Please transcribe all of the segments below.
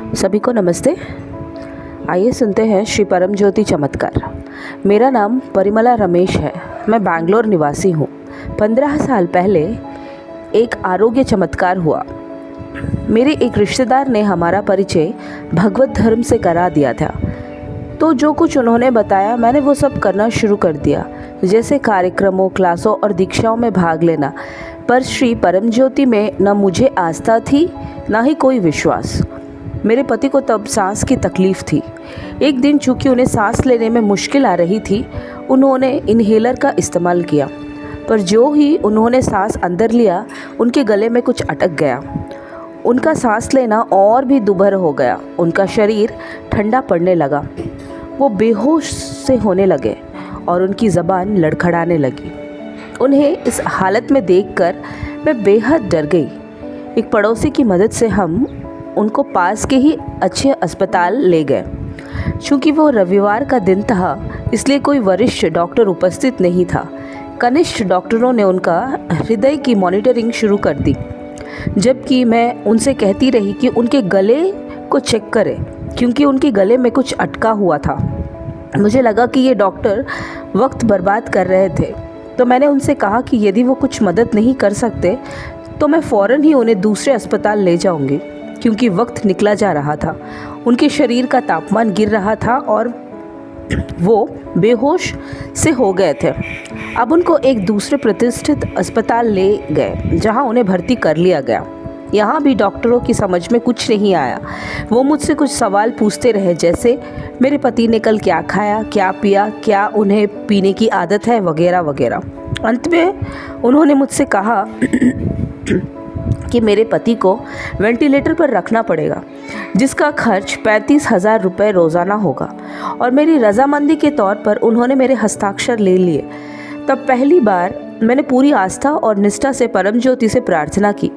सभी को नमस्ते। आइए सुनते हैं श्री परम ज्योति चमत्कार। मेरा नाम परिमला रमेश है। मैं बैंगलोर निवासी हूँ। 15 साल पहले एक आरोग्य चमत्कार हुआ। मेरे एक रिश्तेदार ने हमारा परिचय भगवत धर्म से करा दिया था, तो जो कुछ उन्होंने बताया मैंने वो सब करना शुरू कर दिया, जैसे कार्यक्रमों, क्लासों और दीक्षाओं में भाग लेना। पर श्री परम ज्योति में न मुझे आस्था थी ना ही कोई विश्वास। मेरे पति को तब सांस की तकलीफ़ थी। एक दिन चूँकि उन्हें सांस लेने में मुश्किल आ रही थी, उन्होंने इन्हेलर का इस्तेमाल किया, पर जो ही उन्होंने सांस अंदर लिया उनके गले में कुछ अटक गया। उनका सांस लेना और भी दुभर हो गया। उनका शरीर ठंडा पड़ने लगा। वो बेहोश से होने लगे और उनकी ज़बान लड़खड़ाने लगी। उन्हें इस हालत में देखकर मैं बेहद डर गई। एक पड़ोसी की मदद से हम उनको पास के ही अच्छे अस्पताल ले गए। चूँकि वो रविवार का दिन था, इसलिए कोई वरिष्ठ डॉक्टर उपस्थित नहीं था। कनिष्ठ डॉक्टरों ने उनका हृदय की मॉनिटरिंग शुरू कर दी, जबकि मैं उनसे कहती रही कि उनके गले को चेक करें, क्योंकि उनके गले में कुछ अटका हुआ था। मुझे लगा कि ये डॉक्टर वक्त बर्बाद कर रहे थे, तो मैंने उनसे कहा कि यदि वो कुछ मदद नहीं कर सकते तो मैं फ़ौरन ही उन्हें दूसरे अस्पताल ले जाऊंगी, क्योंकि वक्त निकला जा रहा था। उनके शरीर का तापमान गिर रहा था और वो बेहोश से हो गए थे। अब उनको एक दूसरे प्रतिष्ठित अस्पताल ले गए, जहां उन्हें भर्ती कर लिया गया। यहाँ भी डॉक्टरों की समझ में कुछ नहीं आया। वो मुझसे कुछ सवाल पूछते रहे, जैसे मेरे पति ने कल क्या खाया, क्या पिया, क्या उन्हें पीने की आदत है, वगैरह वगैरह। अंत में उन्होंने मुझसे कहा कि मेरे पति को वेंटिलेटर पर रखना पड़ेगा, जिसका खर्च 35,000 रुपये रोज़ाना होगा, और मेरी रजामंदी के तौर पर उन्होंने मेरे हस्ताक्षर ले लिए। तब पहली बार मैंने पूरी आस्था और निष्ठा से परम ज्योति से प्रार्थना की।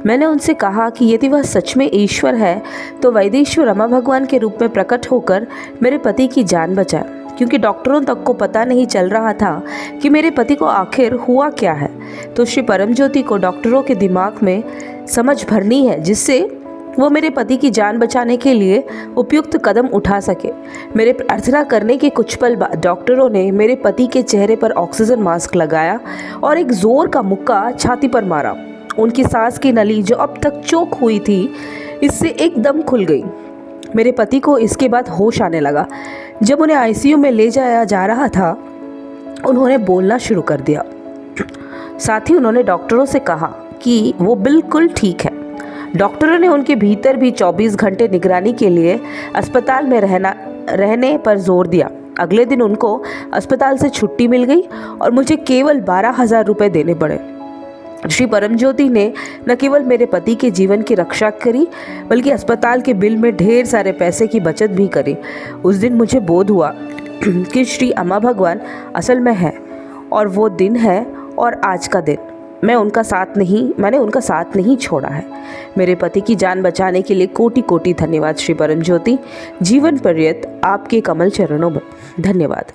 मैंने उनसे कहा कि यदि वह सच में ईश्वर है तो वैदेश्वर रमा भगवान के रूप में प्रकट होकर मेरे पति की जान बचाए, क्योंकि डॉक्टरों तक को पता नहीं चल रहा था कि मेरे पति को आखिर हुआ क्या है। तो श्री परम ज्योति को डॉक्टरों के दिमाग में समझ भरनी है, जिससे वो मेरे पति की जान बचाने के लिए उपयुक्त कदम उठा सके। मेरे प्रार्थना करने के कुछ पल बाद डॉक्टरों ने मेरे पति के चेहरे पर ऑक्सीजन मास्क लगाया और एक जोर का मुक्का छाती पर मारा। उनकी सांस की नली, जो अब तक चोक हुई थी, इससे एकदम खुल गई। मेरे पति को इसके बाद होश आने लगा। जब उन्हें आईसीयू में ले जाया जा रहा था, उन्होंने बोलना शुरू कर दिया। साथ ही उन्होंने डॉक्टरों से कहा कि वो बिल्कुल ठीक है। डॉक्टरों ने उनके भीतर भी 24 घंटे निगरानी के लिए अस्पताल में रहने पर जोर दिया। अगले दिन उनको अस्पताल से छुट्टी मिल गई और मुझे केवल 12,000 रुपये देने पड़े। श्री परम ज्योति ने न केवल मेरे पति के जीवन की रक्षा करी, बल्कि अस्पताल के बिल में ढेर सारे पैसे की बचत भी करी। उस दिन मुझे बोध हुआ कि श्री अम्मा भगवान असल में है, और वो दिन है और आज का दिन मैंने उनका साथ नहीं छोड़ा है। मेरे पति की जान बचाने के लिए कोटि कोटि धन्यवाद श्री परम ज्योति। जीवन पर्यंत आपके कमल चरणों में। धन्यवाद।